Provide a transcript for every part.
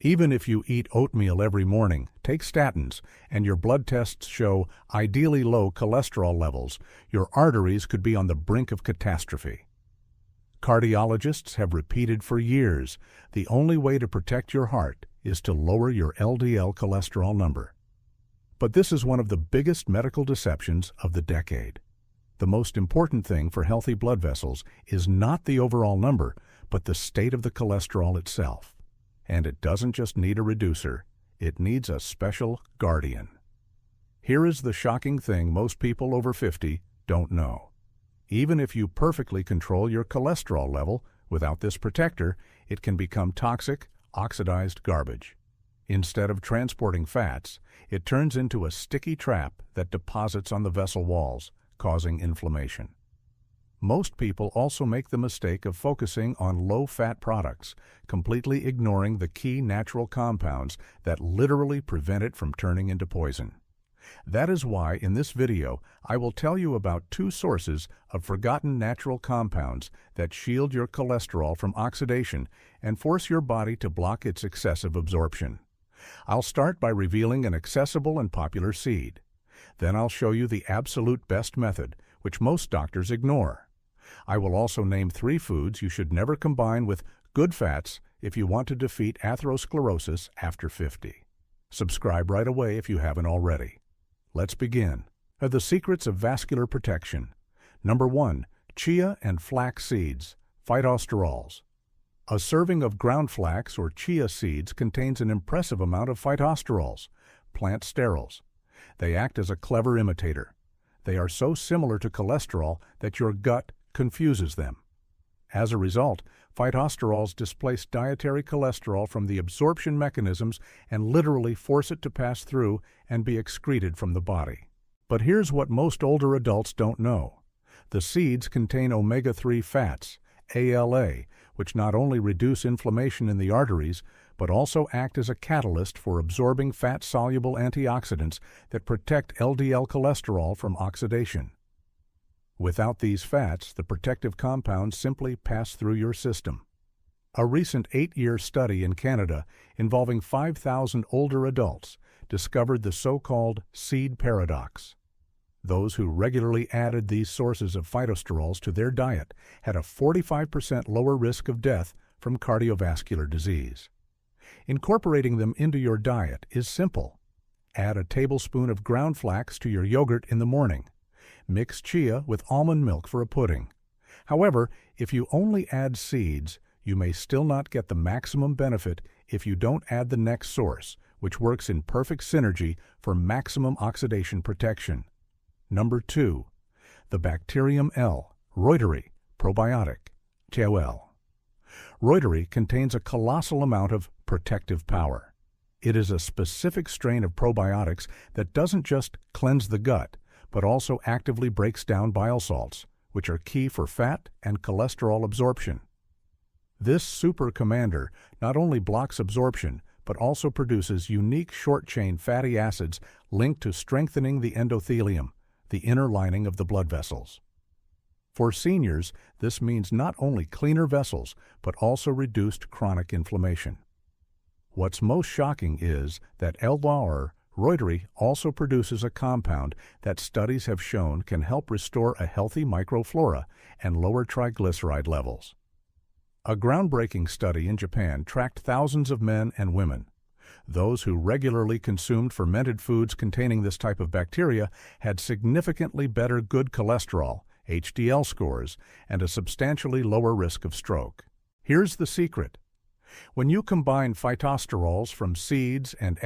Even if you eat oatmeal every morning, take statins, and your blood tests show ideally low cholesterol levels, your arteries could be on the brink of catastrophe. Cardiologists have repeated for years, the only way to protect your heart is to lower your LDL cholesterol number. But this is one of the biggest medical deceptions of the decade. The most important thing for healthy blood vessels is not the overall number, but the state of the cholesterol itself. And it doesn't just need a reducer, it needs a special guardian. Here is the shocking thing most people over 50 don't know. Even if you perfectly control your cholesterol level, without this protector, it can become toxic, oxidized garbage. Instead of transporting fats, it turns into a sticky trap that deposits on the vessel walls, causing inflammation. Most people also make the mistake of focusing on low-fat products, completely ignoring the key natural compounds that literally prevent it from turning into poison. That is why in this video I will tell you about 2 sources of forgotten natural compounds that shield your cholesterol from oxidation and force your body to block its excessive absorption. I'll start by revealing an accessible and popular seed. Then I'll show you the absolute best method, which most doctors ignore. I will also name 3 foods you should never combine with good fats if you want to defeat atherosclerosis after 50. Subscribe right away if you haven't already. Let's begin. The secrets of vascular protection. Number 1. Chia and flax seeds, Phytosterols. A serving of ground flax or chia seeds contains an impressive amount of phytosterols, plant sterols. They act as a clever imitator. They are so similar to cholesterol that your gut confuses them. As a result, phytosterols displace dietary cholesterol from the absorption mechanisms and literally force it to pass through and be excreted from the body. But here's what most older adults don't know. The seeds contain omega-3 fats, ALA, which not only reduce inflammation in the arteries, but also act as a catalyst for absorbing fat-soluble antioxidants that protect LDL cholesterol from oxidation. Without these fats, the protective compounds simply pass through your system. A recent 8-year study in Canada involving 5,000 older adults discovered the so-called seed paradox. Those who regularly added these sources of phytosterols to their diet had a 45% lower risk of death from cardiovascular disease. Incorporating them into your diet is simple. Add a tablespoon of ground flax to your yogurt in the morning. Mix chia with almond milk for a pudding. However, if you only add seeds, you may still not get the maximum benefit if you don't add the next source, which works in perfect synergy for maximum oxidation protection. Number 2. The bacterium L, Reuteri, probiotic, TOL. Reuteri contains a colossal amount of protective power. It is a specific strain of probiotics that doesn't just cleanse the gut, but also actively breaks down bile salts, which are key for fat and cholesterol absorption. This super commander not only blocks absorption, but also produces unique short-chain fatty acids linked to strengthening the endothelium, the inner lining of the blood vessels. For seniors, this means not only cleaner vessels, but also reduced chronic inflammation. What's most shocking is that Reuteri also produces a compound that studies have shown can help restore a healthy microflora and lower triglyceride levels. A groundbreaking study in Japan tracked thousands of men and women. Those who regularly consumed fermented foods containing this type of bacteria had significantly better good cholesterol, HDL scores, and a substantially lower risk of stroke. Here's the secret. When you combine phytosterols from seeds and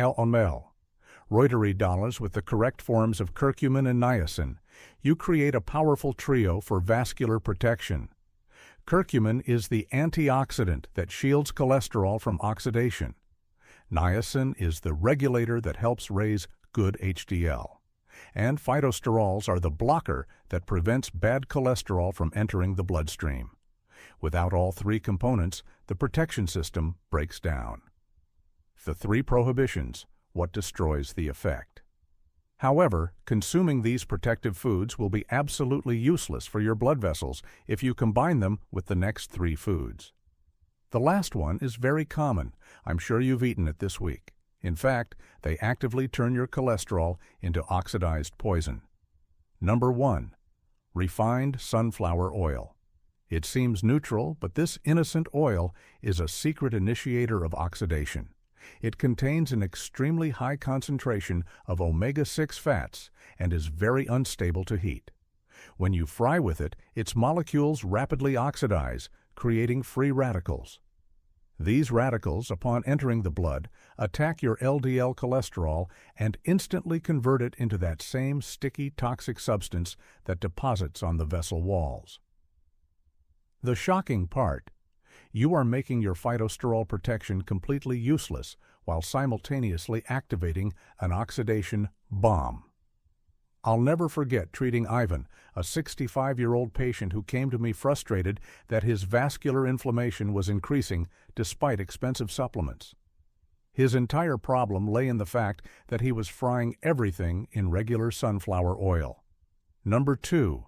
Reuteri dollars with the correct forms of curcumin and niacin, you create a powerful trio for vascular protection. Curcumin is the antioxidant that shields cholesterol from oxidation. Niacin is the regulator that helps raise good HDL. And phytosterols are the blocker that prevents bad cholesterol from entering the bloodstream. Without all 3 components, the protection system breaks down. The 3 prohibitions: what destroys the effect. However, consuming these protective foods will be absolutely useless for your blood vessels if you combine them with the next 3 foods. The last one is very common. I'm sure you've eaten it this week. In fact, they actively turn your cholesterol into oxidized poison. Number 1. Refined sunflower oil. It seems neutral, but this innocent oil is a secret initiator of oxidation. It contains an extremely high concentration of omega-6 fats and is very unstable to heat. When you fry with it, its molecules rapidly oxidize, creating free radicals. These radicals, upon entering the blood, attack your LDL cholesterol and instantly convert it into that same sticky, toxic substance that deposits on the vessel walls. The shocking part: you are making your phytosterol protection completely useless while simultaneously activating an oxidation bomb. I'll never forget treating Ivan, a 65-year-old patient who came to me frustrated that his vascular inflammation was increasing despite expensive supplements. His entire problem lay in the fact that he was frying everything in regular sunflower oil. Number 2.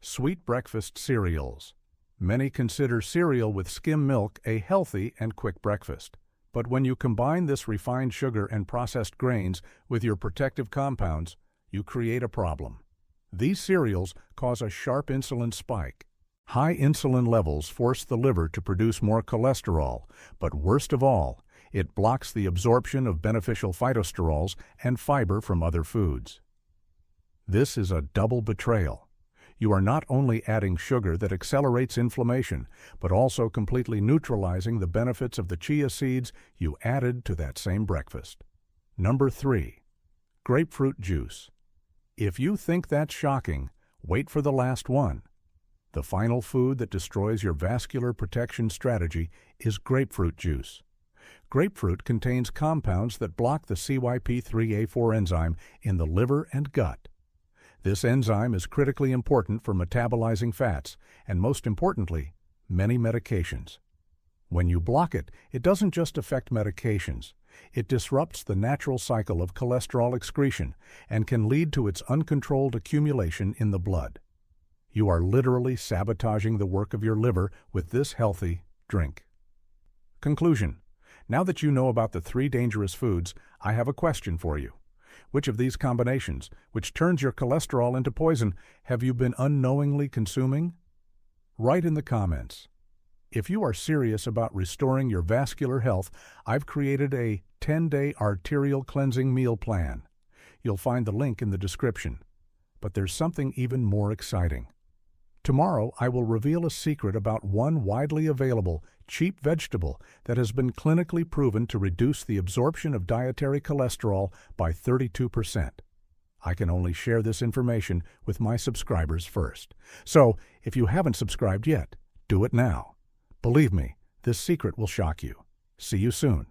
Sweet breakfast cereals. Many consider cereal with skim milk a healthy and quick breakfast. But when you combine this refined sugar and processed grains with your protective compounds, you create a problem. These cereals cause a sharp insulin spike. High insulin levels force the liver to produce more cholesterol, but worst of all, it blocks the absorption of beneficial phytosterols and fiber from other foods. This is a double betrayal. You are not only adding sugar that accelerates inflammation, but also completely neutralizing the benefits of the chia seeds you added to that same breakfast. Number 3. Grapefruit juice. If you think that's shocking, wait for the last one. The final food that destroys your vascular protection strategy is grapefruit juice. Grapefruit contains compounds that block the CYP3A4 enzyme in the liver and gut. This enzyme is critically important for metabolizing fats and, most importantly, many medications. When you block it, it doesn't just affect medications. It disrupts the natural cycle of cholesterol excretion and can lead to its uncontrolled accumulation in the blood. You are literally sabotaging the work of your liver with this healthy drink. Conclusion: now that you know about the 3 dangerous foods, I have a question for you. Which of these combinations, which turns your cholesterol into poison, have you been unknowingly consuming? Write in the comments. If you are serious about restoring your vascular health, I've created a 10-day arterial cleansing meal plan. You'll find the link in the description. But there's something even more exciting. Tomorrow, I will reveal a secret about one widely available, cheap vegetable that has been clinically proven to reduce the absorption of dietary cholesterol by 32%. I can only share this information with my subscribers first. So, if you haven't subscribed yet, do it now. Believe me, this secret will shock you. See you soon.